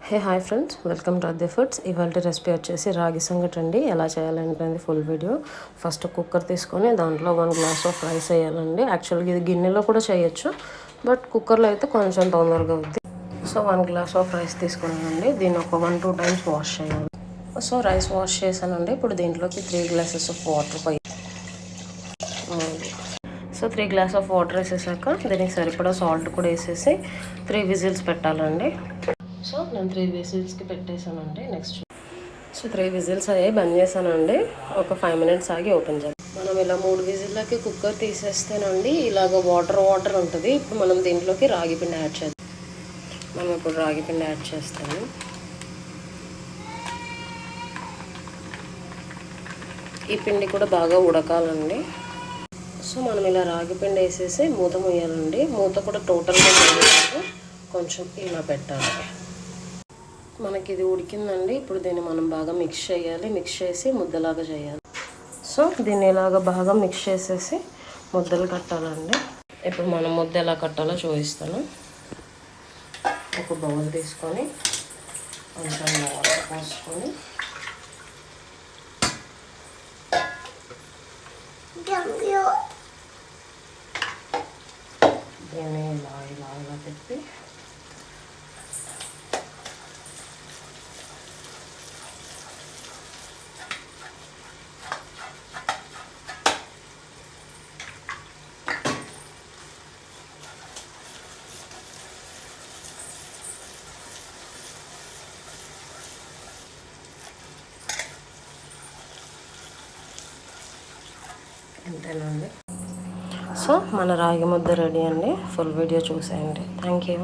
Hey hi friends, welcome to అద్దె foods. ఇవాళ recipe వచ్చేసి రాగి సంగటి అండి. ఎలా చేయాలంటే ఫుల్ వీడియో. ఫస్ట్ కుక్కర్ తీసుకొని దాంట్లో 1 గ్లాస్ ఆఫ్ రైస్ వేయాలండి. యాక్చువల్గా ఇది గిన్నెలో కూడా చేయొచ్చు, బట్ కుక్కర్లో అయితే కొంచెం తొందరగా అవుద్ది. సో 1 గ్లాస్ ఆఫ్ రైస్ తీసుకున్నానండి. దీన్ని ఒక 1-2 టైమ్స్ వాష్ చేయాలి. సో రైస్ వాష్ చేశానండి. ఇప్పుడు దీంట్లోకి 3 గ్లాసెస్ ఆఫ్ వాటర్ పోయి, సో 3 గ్లాస్ ఆఫ్ వాటర్ వేసేసాక దీనికి సరిపడా సాల్ట్ కూడా వేసేసి 3 విజిల్స్ పెట్టాలండి. సో నేను 3 విజిల్స్కి పెట్టేశానండి. నెక్స్ట్ సో 3 విజిల్స్ అయ్యాయి, బంద్ చేశానండి. ఒక 5 మినిట్స్ ఆగి ఓపెన్ చేయాలి. మనం ఇలా 3 విజిల్లకి కుక్కర్ తీసేస్తేనండి ఇలాగ వాటర్ ఉంటుంది. ఇప్పుడు మనం దీంట్లోకి రాగి పిండి యాడ్ చేద్దాం. మనం ఇప్పుడు రాగి పిండి యాడ్ చేస్తాము. ఈ పిండి కూడా బాగా ఉడకాలండి. సో మనం ఇలా రాగి పిండి వేసేసి మూత ముయ్యాలండి. మూత కూడా టోటల్గా కొంచెం ఇలా పెట్టాలి. మనకి ఇది ఉడికిందండి. ఇప్పుడు దీన్ని మనం బాగా మిక్స్ చేయాలి. మిక్స్ చేసి ముద్దలాగా చేయాలి. సో దీన్ని ఇలాగా బాగా మిక్స్ చేసేసి ముద్దలు కట్టాలండి. ఇప్పుడు మనం ముద్ద ఎలా కట్టాలో చూపిస్తాను. ఒక బౌల్ తీసుకొని కొంచెం వాటర్ పోసుకొని దీన్ని ఇలా పెట్టి అంతేనండి. సో మన రాగి ముద్ద రెడీ అండి. ఫుల్ వీడియో చూసేయండి. Thank you.